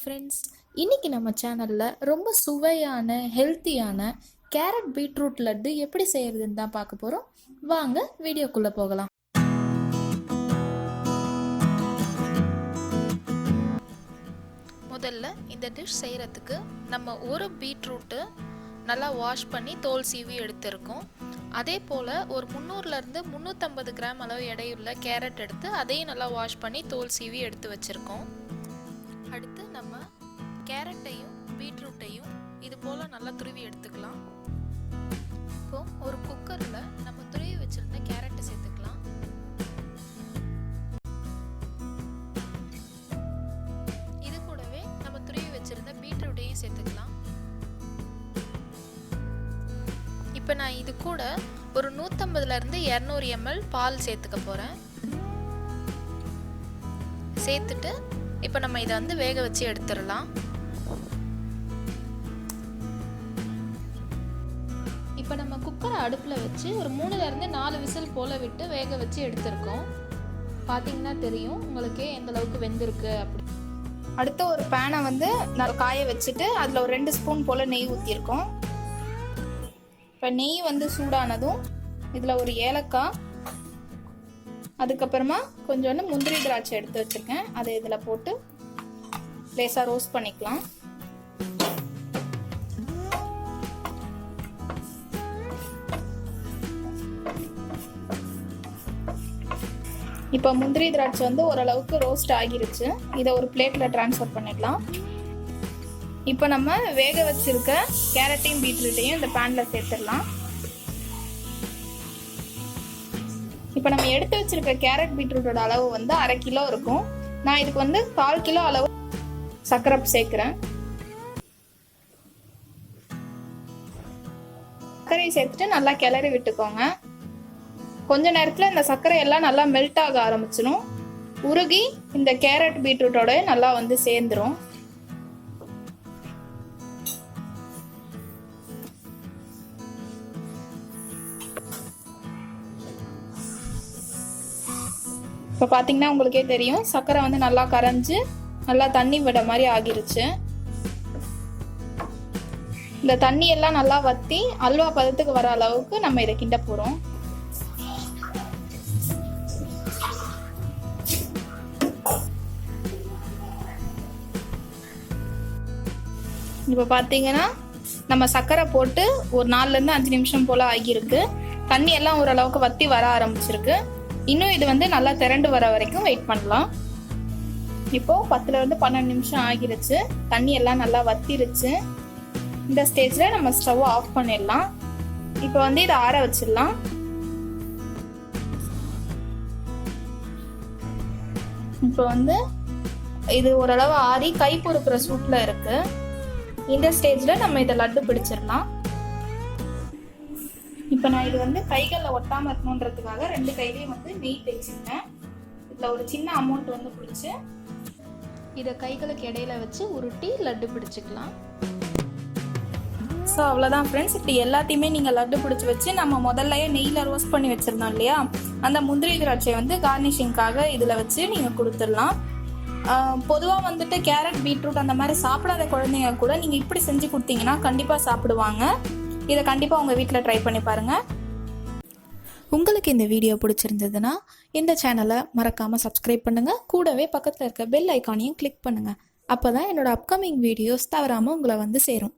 Friends, இன்றைக்கி நம்ம சேனலில் ரொம்ப சுவையான ஹெல்த்தியான கேரட் பீட்ரூட் லட்டு எப்படி செய்கிறதுன்னு தான் பார்க்க போகிறோம். வாங்க வீடியோக்குள்ளே போகலாம். முதல்ல இந்த டிஷ் செய்கிறதுக்கு நம்ம ஒரு பீட்ரூட்டு நல்லா வாஷ் பண்ணி தோல் சீவி எடுத்திருக்கோம். அதே போல் ஒரு 300லேருந்து 350 கிராம் அளவு எடையுள்ள கேரட் எடுத்து அதையும் நல்லா வாஷ் பண்ணி தோல் சீவி எடுத்து வச்சுருக்கோம். அடுத்து நம்ம கேரட்டையும் பீட்ரூட்டையும் இது போல் நல்லா துருவி எடுத்துக்கலாம். இப்போ ஒரு குக்கரில் நம்ம துருவி வச்சுருந்த கேரட்டை சேர்த்துக்கலாம். இது கூடவே நம்ம துருவி வச்சுருந்த பீட்ரூட்டையும் சேர்த்துக்கலாம். இப்போ நான் இது கூட ஒரு 150லேருந்து 200 ml பால் சேர்த்துக்க போகிறேன். சேர்த்துட்டு இப்போ நம்ம இதை வந்து வேக வச்சு எடுத்துடலாம். இப்போ நம்ம குக்கரை அடுப்பில் வச்சு ஒரு 3லேருந்து 4 விசில் போல் விட்டு வேக வச்சு எடுத்துருக்கோம். பார்த்தீங்கன்னா தெரியும் உங்களுக்கே எந்த அளவுக்கு வெந்திருக்கு அப்படி. அடுத்து ஒரு பேனை வந்து நான் காய வச்சுட்டு அதில் ஒரு 2 ஸ்பூன் போல் நெய் ஊற்றிருக்கோம். இப்போ நெய் வந்து சூடானதும் இதில் ஒரு ஏலக்காய், அதுக்கப்புறமா கொஞ்சோண்டு முந்திரி திராட்சை எடுத்து வச்சுருக்கேன், அதை இதில் போட்டு லேசாக ரோஸ்ட் பண்ணிக்கலாம். இப்போ முந்திரி திராட்சை வந்து ஓரளவுக்கு ரோஸ்ட் ஆகிருச்சு. இதை ஒரு பிளேட்டில் ட்ரான்ஸ்ஃபர் பண்ணிடலாம். இப்போ நம்ம வேக வச்சிருக்க கேரட்டையும் பீட்ரூட்டையும் இந்த பேனில் சேர்த்துடலாம். இப்போ நம்ம எடுத்து வச்சிருக்க கேரட் பீட்ரூட்டோட அளவு வந்து 1/2 கிலோ இருக்கும். நான் இதுக்கு வந்து 1/4 கிலோ அளவு சர்க்கரை சேர்க்குறேன். சர்க்கரையை சேர்த்துட்டு நல்லா கிளறி விட்டுக்கோங்க. கொஞ்ச நேரத்தில் இந்த சர்க்கரை எல்லாம் நல்லா மெல்ட் ஆக ஆரம்பிச்சிடும். உருகி இந்த கேரட் பீட்ரூட்டோட நல்லா வந்து சேர்ந்துடும். இப்போ பார்த்தீங்கன்னா உங்களுக்கே தெரியும் சர்க்கரை வந்து நல்லா கரைஞ்சி நல்லா தண்ணி விட மாதிரி ஆகிருச்சு. இந்த தண்ணி எல்லாம் நல்லா வற்றி அல்வா பதத்துக்கு வர அளவுக்கு நம்ம இதை கிண்ட போகிறோம். இப்போ பார்த்தீங்கன்னா நம்ம சர்க்கரை போட்டு ஒரு 4லேருந்து 5 நிமிஷம் போல் ஆகியிருக்கு. தண்ணி எல்லாம் ஓரளவுக்கு வற்றி வர ஆரம்பிச்சிருக்கு. இன்னும் இது வந்து நல்லா திரண்டு வர வரைக்கும் வெயிட் பண்ணலாம். இப்போ 10லேருந்து 12 நிமிஷம் ஆகிருச்சு. தண்ணி எல்லாம் நல்லா வத்திருச்சு. இந்த ஸ்டேஜ்ல நம்ம ஸ்டவ் ஆஃப் பண்ணிடலாம். இப்போ வந்து இதை ஆற வச்சிடலாம். இப்போ வந்து இது ஓரளவு ஆறி கை பொறுக்கிற சூட்ல இருக்கு. இந்த ஸ்டேஜ்ல நம்ம இதை லட்டு பிடிச்சிடலாம். இப்போ நான் இது வந்து கைகளில் ஒட்டாமல் இருக்கணுன்றதுக்காக 2 கையிலையும் வந்து நெய் தேய்ச்சிருக்கேன். இதில் ஒரு சின்ன அமௌண்ட் வந்து பிடிச்சி இதை கைகளுக்கு இடையில வச்சு உருட்டி லட்டு பிடிச்சிக்கலாம். ஸோ அவ்வளோதான் ஃப்ரெண்ட்ஸ். இப்படி எல்லாத்தையுமே நீங்கள் லட்டு பிடிச்சி வச்சு நம்ம முதல்லையே நெய்யில் ரோஸ்ட் பண்ணி வச்சுருந்தோம் இல்லையா, அந்த முந்திரி திராட்சையை வந்து கார்னிஷிங்காக இதில் வச்சு நீங்கள் கொடுத்துடலாம். பொதுவாக வந்துட்டு கேரட் பீட்ரூட் அந்த மாதிரி சாப்பிடாத குழந்தைங்க கூட நீங்கள் இப்படி செஞ்சு கொடுத்தீங்கன்னா கண்டிப்பாக சாப்பிடுவாங்க. இதை கண்டிப்பாக உங்கள் வீட்டில் ட்ரை பண்ணி பாருங்கள். உங்களுக்கு இந்த வீடியோ பிடிச்சிருந்ததுன்னா இந்த சேனலை மறக்காமல் சப்ஸ்கிரைப் பண்ணுங்கள். கூடவே பக்கத்தில் இருக்க பெல் ஐக்கானையும் கிளிக் பண்ணுங்கள். அப்போ தான் என்னோடய அப்கமிங் வீடியோஸ் தவறாமல் உங்களை வந்து சேரும்.